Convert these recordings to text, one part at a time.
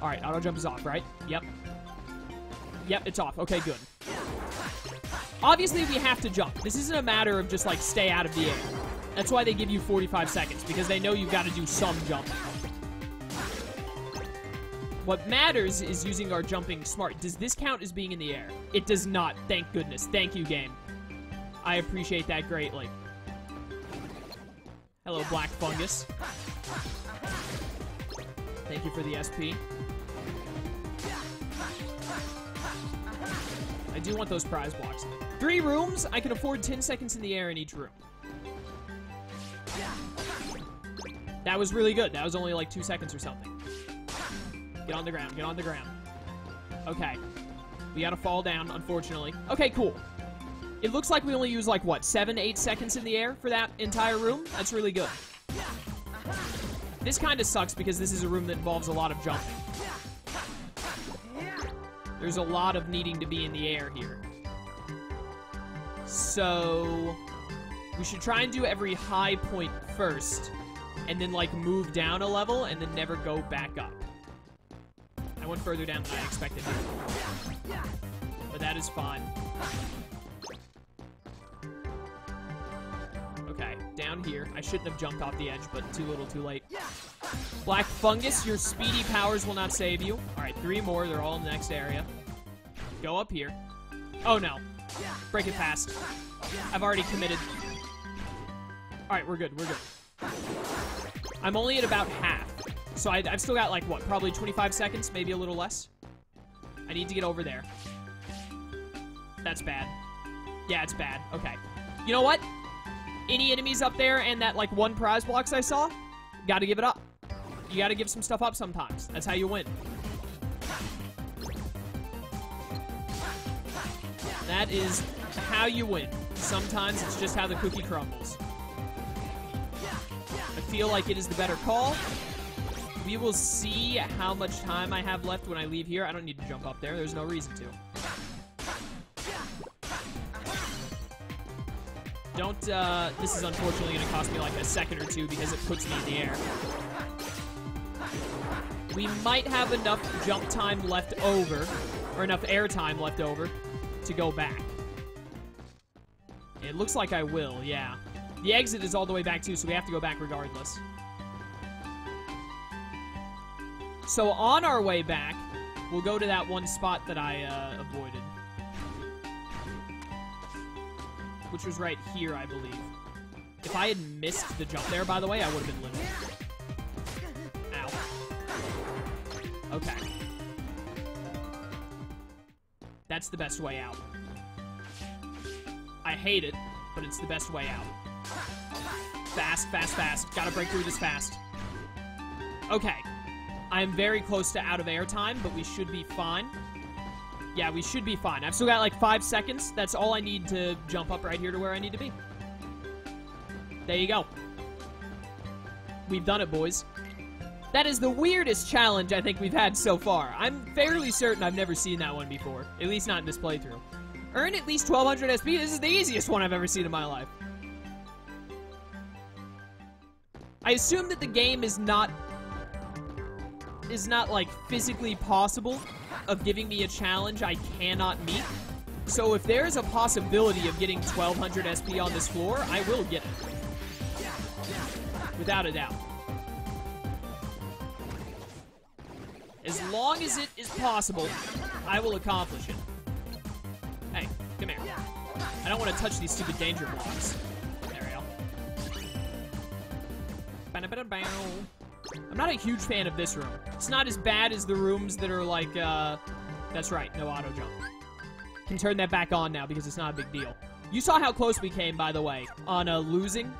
All right, auto jump is off, right? Yep. Yep, it's off. Okay, good. Obviously, we have to jump. This isn't a matter of just, like, stay out of the air. That's why they give you 45 seconds, because they know you've got to do some jumping. What matters is using our jumping smart. Does this count as being in the air? It does not. Thank goodness. Thank you, game. I appreciate that greatly. Hello, Black Fungus. Thank you for the SP. I do want those prize blocks. 3 rooms. I can afford 10 seconds in the air in each room. That was really good. That was only like 2 seconds or something. Get on the ground. Get on the ground. Okay. We gotta fall down, unfortunately. Okay, cool. It looks like we only use, like, what, 7, 8 seconds in the air for that entire room? That's really good. This kind of sucks because this is a room that involves a lot of jumping. There's a lot of needing to be in the air here. So we should try and do every high point first, and then, like, move down a level, and then never go back up. I went further down than I expected to. But that is fine. Okay, down here. I shouldn't have jumped off the edge, but too little, too late. Black Fungus, your speedy powers will not save you. Alright, 3 more. They're all in the next area. Go up here. Oh, no. Break it fast. I've already committed. Alright, we're good. We're good. I'm only at about half. So I've still got, like, what, probably 25 seconds, maybe a little less. I need to get over there. That's bad. Yeah, it's bad. Okay. You know what? Any enemies up there and that, like, 1 prize blocks I saw, gotta give it up. You gotta give some stuff up sometimes. That's how you win. That is how you win. Sometimes it's just how the cookie crumbles. I feel like it is the better call. We will see how much time I have left when I leave here. I don't need to jump up there. There's no reason to. Don't, this is unfortunately going to cost me like a second or 2 because it puts me in the air. We might have enough jump time left over, or enough air time left over, to go back. It looks like I will, yeah. The exit is all the way back too, so we have to go back regardless. So on our way back, we'll go to that one spot that I avoided. Which was right here, I believe. If I had missed the jump there, by the way, I would have been living. Ow. Okay. That's the best way out. I hate it, but it's the best way out. Fast, fast, fast. Gotta break through this fast. Okay. I am very close to out of air time, but we should be fine. Yeah, we should be fine. I've still got like 5 seconds. That's all I need to jump up right here to where I need to be. There you go. We've done it, boys. That is the weirdest challenge I think we've had so far. I'm fairly certain I've never seen that one before. At least not in this playthrough. Earn at least 1200 SP. This is the easiest one I've ever seen in my life. I assume that the game is not like physically possible of giving me a challenge I cannot meet. So if there is a possibility of getting 1200 SP on this floor, I will get it. Without a doubt. As long as it is possible, I will accomplish it. Hey, come here. I don't want to touch these stupid danger blocks. There we go. I'm not a huge fan of this room. It's not as bad as the rooms that are like, that's right, no auto jump. Can turn that back on now because it's not a big deal. You saw how close we came, by the way, on losing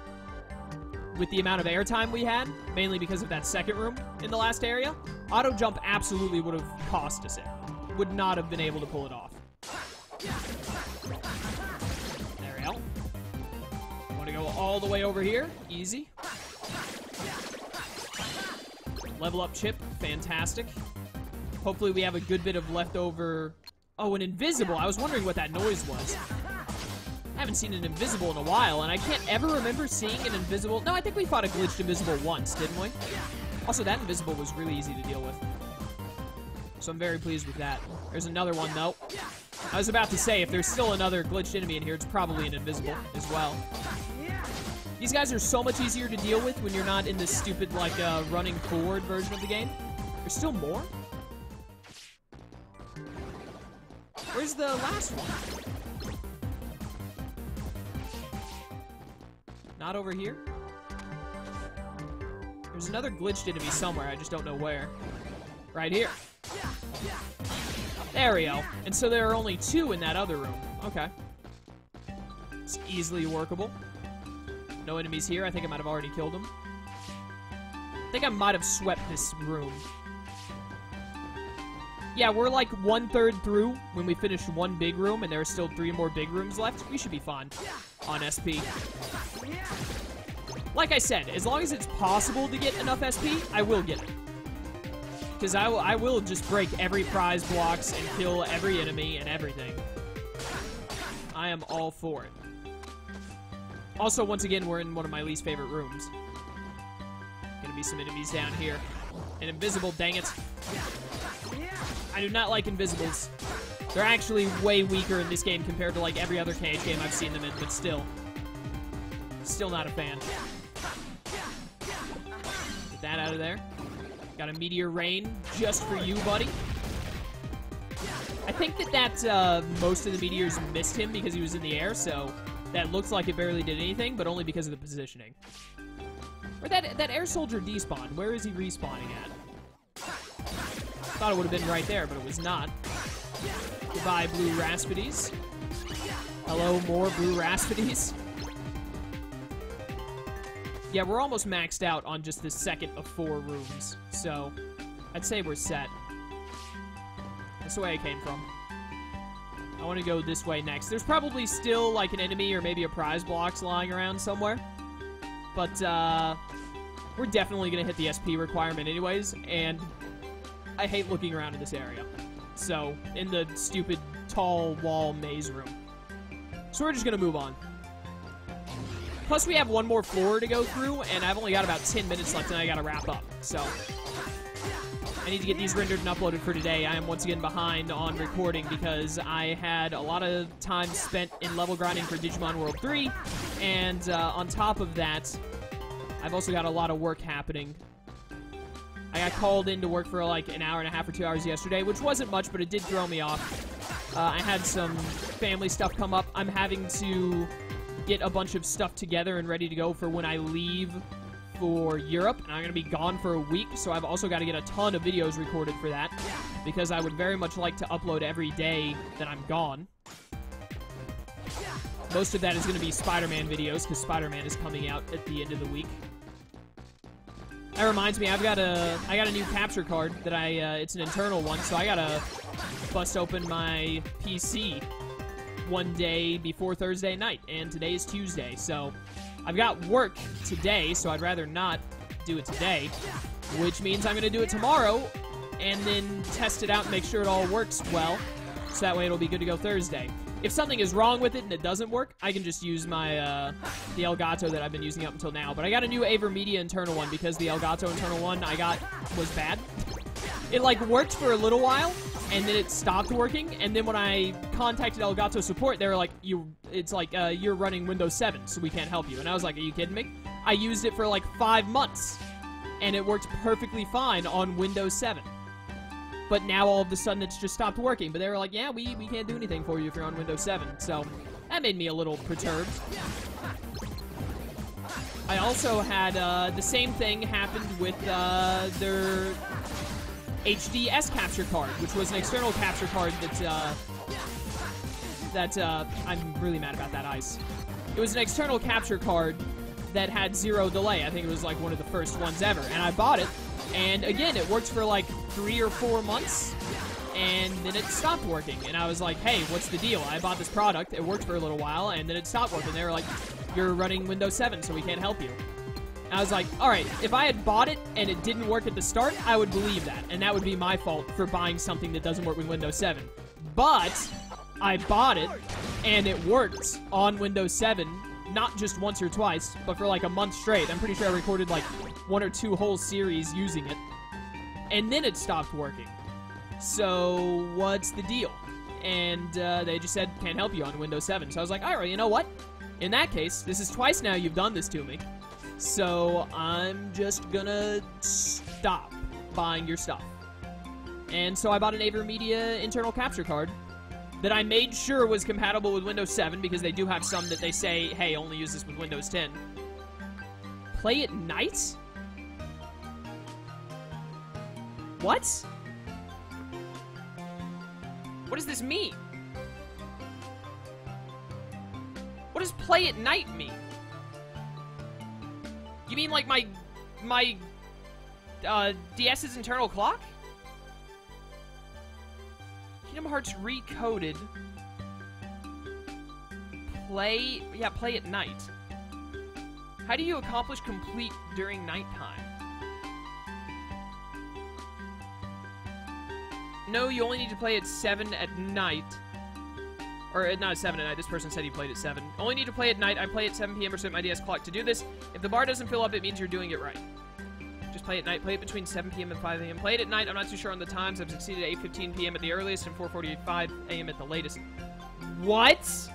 with the amount of airtime we had, mainly because of that second room in the last area. Auto jump absolutely would have cost us it. Would not have been able to pull it off. There we go. Want to go all the way over here. Easy. Level up chip. Fantastic. Hopefully we have a good bit of leftover... Oh, an invisible. I was wondering what that noise was. I haven't seen an invisible in a while, and I can't ever remember seeing an invisible... No, I think we fought a glitched invisible once, didn't we? Also, that invisible was really easy to deal with. So I'm very pleased with that. There's another one, though. I was about to say, if there's still another glitched enemy in here, it's probably an invisible as well. These guys are so much easier to deal with when you're not in this stupid, like, running forward version of the game. There's still more? Where's the last one? Not over here? There's another glitched enemy somewhere, I just don't know where. Right here. There we go. And so there are only 2 in that other room. Okay. It's easily workable. No enemies here. I think I might have already killed them. I think I might have swept this room. Yeah, we're like 1/3 through when we finish one big room, and there are still 3 more big rooms left. We should be fine on SP. Like I said, as long as it's possible to get enough SP, I will get it. Because I will just break every prize blocks and kill every enemy and everything. I am all for it. Also, once again, we're in one of my least favorite rooms. Gonna be some enemies down here. An invisible, dang it. I do not like invisibles. They're actually way weaker in this game compared to like every other KH game I've seen them in, but still. Still not a fan. Get that out of there. Got a meteor rain just for you, buddy. I think that most of the meteors missed him because he was in the air, so that looks like it barely did anything, but only because of the positioning. Where that air soldier despawned, where is he respawning at? Thought it would have been right there, but it was not. Goodbye, blue Raspides. Hello, more blue Raspides. Yeah, we're almost maxed out on just the second of 4 rooms, so I'd say we're set. That's the way I came from. I want to go this way next. There's probably still, like, an enemy or maybe a prize blocks lying around somewhere. But, we're definitely going to hit the SP requirement anyways, and I hate looking around in this area. So, in the stupid tall wall maze room. So we're just going to move on. Plus, we have one more floor to go through, and I've only got about 10 minutes left, and I got to wrap up. So, I need to get these rendered and uploaded for today. I am once again behind on recording because I had a lot of time spent in level grinding for Digimon World 3, and on top of that, I've also got a lot of work happening. I got called in to work for like an hour and a half or 2 hours yesterday, which wasn't much, but it did throw me off. I had some family stuff come up. I'm having to get a bunch of stuff together and ready to go for when I leave for Europe, and I'm going to be gone for a week, so I've also got to get a ton of videos recorded for that, because I would very much like to upload every day that I'm gone. Most of that is going to be Spider-Man videos, because Spider-Man is coming out at the end of the week. That reminds me, I got a new capture card that it's an internal one, so I gotta bust open my PC one day before Thursday night, and today is Tuesday, so I've got work today, so I'd rather not do it today, which means I'm gonna do it tomorrow, and then test it out and make sure it all works well, so that way it'll be good to go Thursday. If something is wrong with it and it doesn't work, I can just use my, the Elgato that I've been using up until now. But I got a new AverMedia internal one because the Elgato internal one I got was bad. It, like, worked for a little while, and then it stopped working. And then when I contacted Elgato support, they were like, you're running Windows 7, so we can't help you. And I was like, are you kidding me? I used it for, like, 5 months, and it worked perfectly fine on Windows 7. But now all of a sudden it's just stopped working. But they were like, yeah, we can't do anything for you if you're on Windows 7. So that made me a little perturbed. I also had the same thing happened with their HDS capture card, which was an external capture card that I'm really mad about that ice. It was an external capture card that had 0 delay. I think it was like one of the first ones ever. And I bought it. And again, it worked for like 3 or 4 months, and then it stopped working. And I was like, hey, what's the deal? I bought this product, it worked for a little while, and then it stopped working. They were like, you're running Windows 7, so we can't help you. And I was like, alright, if I had bought it and it didn't work at the start, I would believe that. And that would be my fault for buying something that doesn't work with Windows 7. But I bought it, and it worked on Windows 7, not just once or twice, but for like a month straight. I'm pretty sure I recorded like 1 or 2 whole series using it. And then it stopped working. So, what's the deal? And they just said, can't help you on Windows 7. So I was like, alright, you know what? In that case, this is twice now you've done this to me. So, I'm just gonna stop buying your stuff. And so I bought an AverMedia internal capture card that I made sure was compatible with Windows 7 because they do have some that they say, hey, only use this with Windows 10. Play at night? What? What does this mean? What does play at night mean? You mean like my DS's internal clock? Kingdom Hearts Recoded. Play at night. How do you accomplish complete during nighttime? No, you only need to play at 7 at night. Or not at 7 at night, this person said he played at 7. Only need to play at night, I play at 7 p.m. or set my DS clock to do this. If the bar doesn't fill up, it means you're doing it right. Just play at night, play it between 7 p.m. and 5 a.m. Play it at night, I'm not too sure on the times. I've succeeded at 8:15 p.m. at the earliest and 4:45 a.m. at the latest. What?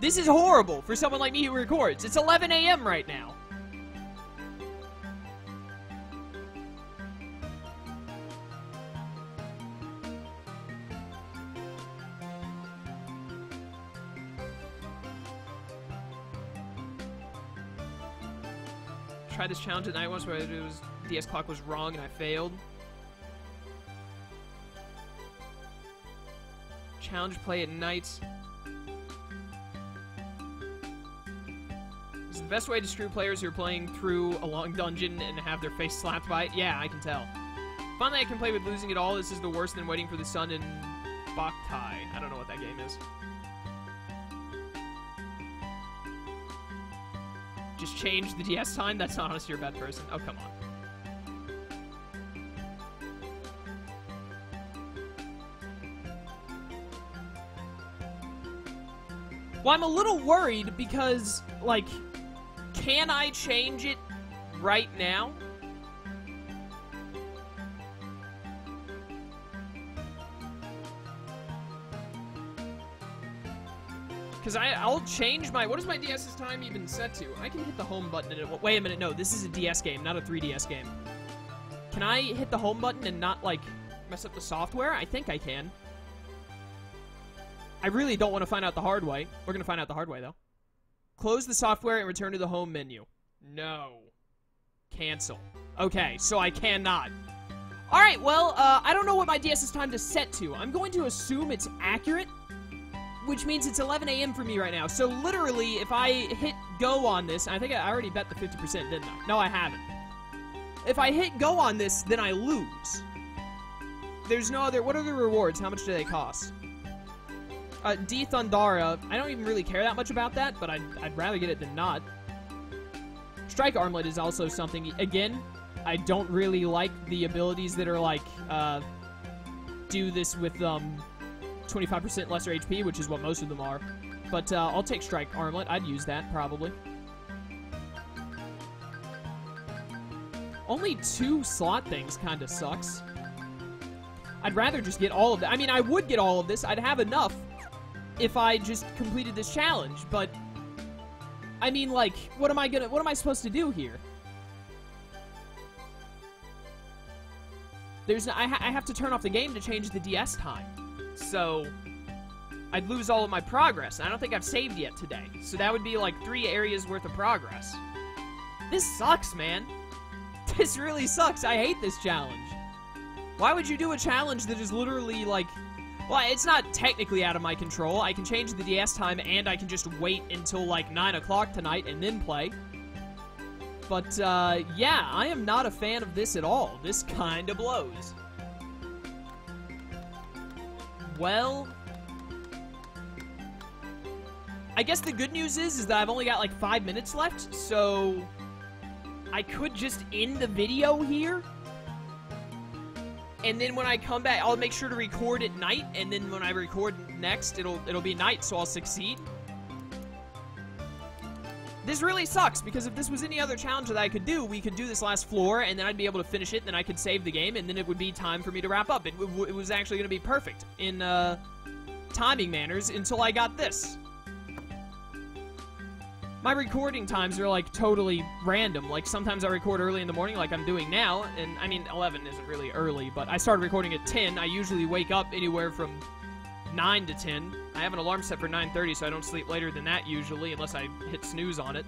This is horrible for someone like me who records. It's 11 a.m. right now. Tried this challenge at night once where DS clock was wrong and I failed. Challenge play at night. Is the best way to screw players who are playing through a long dungeon and have their face slapped by it? Yeah, I can tell. Finally, I can play with losing it all. This is the worse than waiting for the sun in Boktai. I don't know what that game is. Just change the DS time? That's not honestly, you're a bad person. Oh, come on. Well, I'm a little worried because, like, can I change it right now? Because I'll change my... What is my DS's time even set to? I can hit the home button and it... Wait a minute, no. This is a DS game, not a 3DS game. Can I hit the home button and not, like, mess up the software? I think I can. I really don't want to find out the hard way. We're going to find out the hard way, though. Close the software and return to the home menu. No. Cancel. Okay, so I cannot. Alright, well, I don't know what my DS's time to set to. I'm going to assume it's accurate, which means it's 11 a.m. for me right now. So literally, if I hit go on this, I think I already bet the 50%, didn't I? No, I haven't. If I hit go on this, then I lose. There's no other... What are the rewards? How much do they cost? D Thundara. I don't even really care that much about that, but I'd rather get it than not. Strike Armlet is also something... Again, I don't really like the abilities that are like, do this with, 25% lesser HP, which is what most of them are. But I'll take Strike Armlet. I'd use that, probably. Only 2 slot things kind of sucks. I'd rather just get all of that. I mean, I would get all of this. I'd have enough if I just completed this challenge, but... I mean, like, what am I supposed to do here? I have to turn off the game to change the DS time. So, I'd lose all of my progress. I don't think I've saved yet today. So that would be like 3 areas worth of progress. This sucks, man. This really sucks. I hate this challenge. Why would you do a challenge that is literally like... Well, it's not technically out of my control. I can change the DS time and I can just wait until like 9 o'clock tonight and then play. But, yeah, I am not a fan of this at all. This kinda blows. Well, I guess the good news is that I've only got like 5 minutes left, so I could just end the video here. And then when I come back, I'll make sure to record at night, and then when I record next, it'll be night, so I'll succeed. this really sucks, because if this was any other challenge that I could do, we could do this last floor, and then I'd be able to finish it, and then I could save the game, and then it would be time for me to wrap up. It was actually going to be perfect in timing manners until I got this. My recording times are, like, totally random. Like, sometimes I record early in the morning, like I'm doing now, and, I mean, 11 isn't really early, but I started recording at 10. I usually wake up anywhere from 9 to 10. I have an alarm set for 9:30, so I don't sleep later than that usually, unless I hit snooze on it.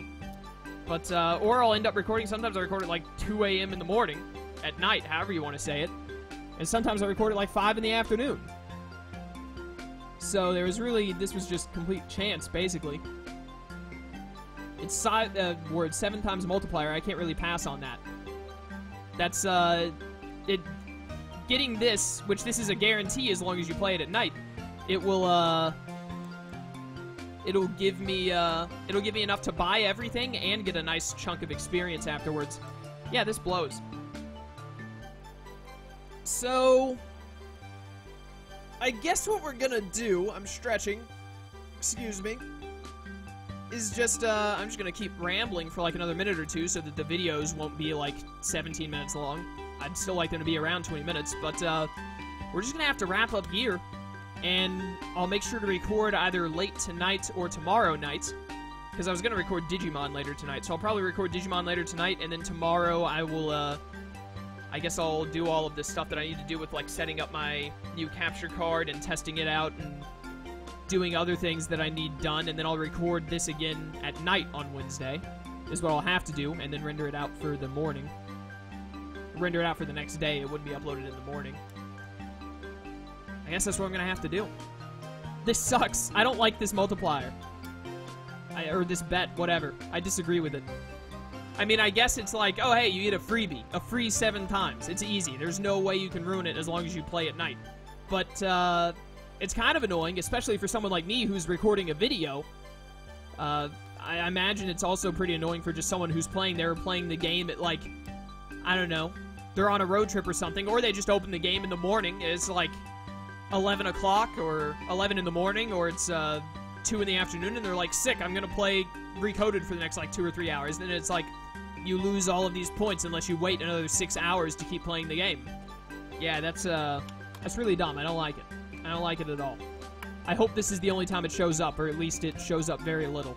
But, or I'll end up recording, sometimes I record at like 2 a.m. in the morning, at night, however you want to say it. And sometimes I record at like 5 in the afternoon. So there was really, this was just complete chance, basically. It's word 7 times multiplier, I can't really pass on that. That's, getting this, which this is a guarantee as long as you play it at night, it will, it'll give me enough to buy everything and get a nice chunk of experience afterwards. Yeah, this blows. So, I guess what we're gonna do, I'm stretching, excuse me, is just, I'm just gonna keep rambling for like another minute or two so that the videos won't be like 17 minutes long. I'd still like them to be around 20 minutes, but, we're just gonna have to wrap up here. And I'll make sure to record either late tonight or tomorrow night, because I was going to record Digimon later tonight. So I'll probably record Digimon later tonight, and then tomorrow I will, I guess I'll do all of this stuff that I need to do with, like, setting up my new capture card and testing it out and doing other things that I need done, and then I'll record this again at night on Wednesday, is what I'll have to do, and then render it out for the morning. Render it out for the next day. It wouldn't be uploaded in the morning. I guess that's what I'm gonna have to do. This sucks. I don't like this multiplier. Or this bet, whatever. I disagree with it. I mean, I guess it's like, oh, hey, you get a freebie. A free 7 times. It's easy. There's no way you can ruin it as long as you play at night. But, it's kind of annoying, especially for someone like me who's recording a video. I imagine it's also pretty annoying for just someone who's playing. They're playing the game at, like, I don't know. They're on a road trip or something, or they just open the game in the morning. It's like 11 o'clock or 11 in the morning, or it's 2 in the afternoon, and they're like, sick, I'm gonna play Recoded for the next like 2 or 3 hours. Then it's like you lose all of these points unless you wait another 6 hours to keep playing the game. Yeah, that's really dumb. I don't like it. I don't like it at all. I hope this is the only time it shows up, or at least it shows up very little.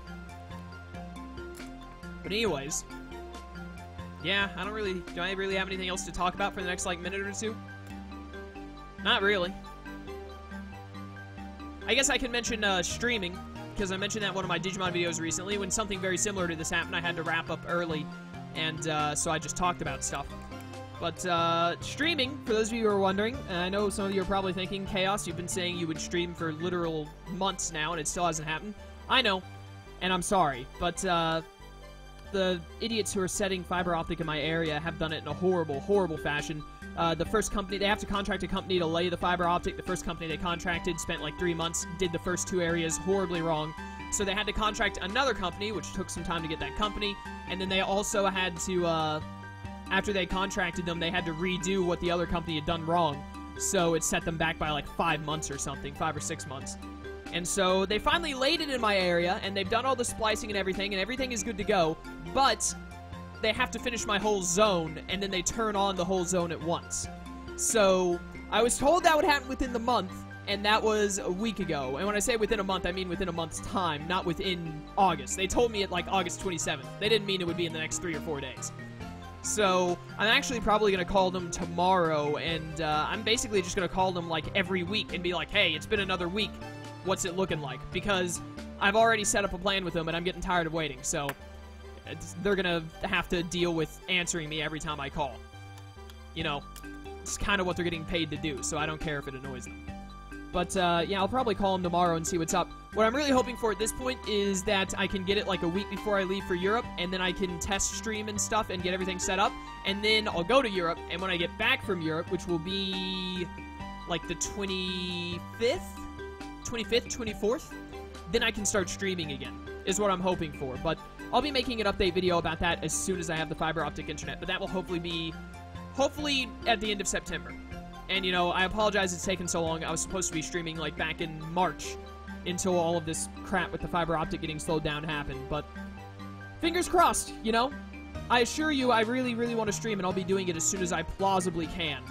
But anyways, yeah, do I really have anything else to talk about for the next like minute or two? Not really. I guess I can mention streaming, because I mentioned that in one of my Digimon videos recently. When something very similar to this happened, I had to wrap up early, and so I just talked about stuff. But streaming, for those of you who are wondering, and I know some of you are probably thinking, Chaos, you've been saying you would stream for literal months now, and it still hasn't happened. I know, and I'm sorry, but the idiots who are setting fiber optic in my area have done it in a horrible, horrible fashion. The first company, they have to contract a company to lay the fiber optic. The first company they contracted spent like 3 months, did the first 2 areas horribly wrong. So they had to contract another company, which took some time to get that company. And then they also had to, after they contracted them, they had to redo what the other company had done wrong. So it set them back by like 5 months or something, 5 or 6 months. And so they finally laid it in my area, and they've done all the splicing and everything is good to go. But they have to finish my whole zone, and then they turn on the whole zone at once. So I was told that would happen within the month, and that was a week ago. And when I say within a month, I mean within a month's time, not within August. They told me at like August 27th. They didn't mean it would be in the next 3 or 4 days. So I'm actually probably going to call them tomorrow, and I'm basically just going to call them like every week and be like, hey, it's been another week. What's it looking like? Because I've already set up a plan with them, and I'm getting tired of waiting, so they're gonna have to deal with answering me every time I call. You know, it's kind of what they're getting paid to do, so I don't care if it annoys them. But, yeah, I'll probably call them tomorrow and see what's up. What I'm really hoping for at this point is that I can get it like a week before I leave for Europe, and then I can test stream and stuff and get everything set up, and then I'll go to Europe, and when I get back from Europe, which will be like the 25th, 24th, then I can start streaming again, is what I'm hoping for. But I'll be making an update video about that as soon as I have the fiber optic internet, but that will hopefully be, at the end of September. And, you know, I apologize it's taken so long. I was supposed to be streaming, like, back in March until all of this crap with the fiber optic getting slowed down happened, but fingers crossed, you know? I assure you, I really, really want to stream, and I'll be doing it as soon as I plausibly can.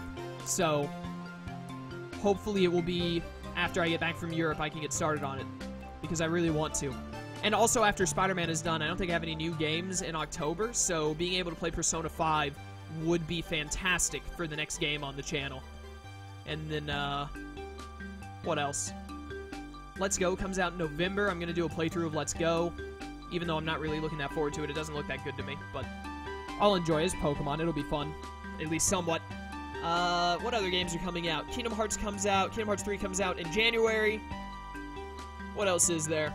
So, hopefully it will be after I get back from Europe, I can get started on it, because I really want to. And also, after Spider-Man is done, I don't think I have any new games in October, so being able to play Persona 5 would be fantastic for the next game on the channel. And then, what else? Let's Go comes out in November. I'm going to do a playthrough of Let's Go, even though I'm not really looking that forward to it. It doesn't look that good to me, but I'll enjoy it as Pokemon. It'll be fun, at least somewhat. What other games are coming out? Kingdom Hearts comes out. Kingdom Hearts 3 comes out in January. What else is there?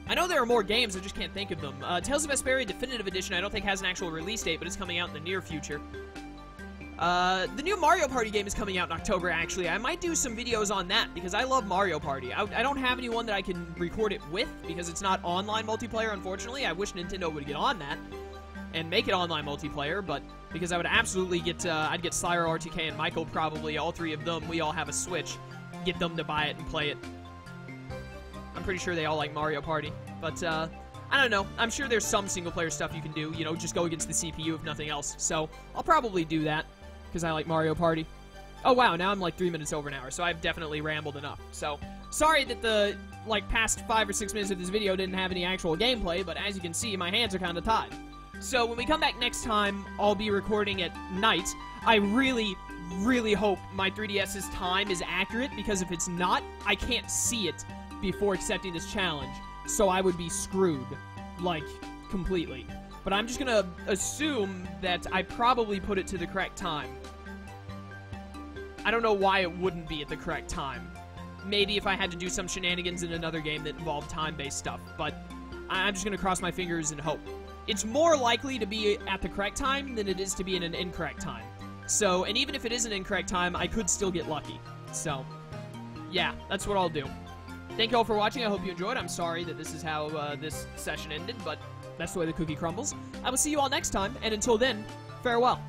I know there are more games, I just can't think of them. Tales of Vesperia Definitive Edition I don't think has an actual release date, but it's coming out in the near future. The new Mario Party game is coming out in October, actually. I might do some videos on that, because I love Mario Party. I don't have anyone that I can record it with, because it's not online multiplayer, unfortunately. I wish Nintendo would get on that and make it online multiplayer, but because I would absolutely get, I'd get Slayer, RTK, and Michael, probably, all three of them. We all have a Switch. Get them to buy it and play it. I'm pretty sure they all like Mario Party, but, I don't know. I'm sure there's some single-player stuff you can do, you know, just go against the CPU if nothing else. So, I'll probably do that, because I like Mario Party. Oh, wow, now I'm like 3 minutes over an hour, so I've definitely rambled enough. So, sorry that the, like, past 5 or 6 minutes of this video didn't have any actual gameplay, but as you can see, my hands are kind of tied. So, when we come back next time, I'll be recording at night. I really, really hope my 3DS's time is accurate, because if it's not, I can't see it before accepting this challenge, so I would be screwed, like, completely. But I'm just gonna assume that I probably put it to the correct time. I don't know why it wouldn't be at the correct time. Maybe if I had to do some shenanigans in another game that involved time-based stuff, but I'm just gonna cross my fingers and hope. It's more likely to be at the correct time than it is to be in an incorrect time. So, and even if it is an incorrect time, I could still get lucky. So, yeah, that's what I'll do. Thank you all for watching. I hope you enjoyed. I'm sorry that this is how this session ended, but that's the way the cookie crumbles. I will see you all next time, and until then, farewell.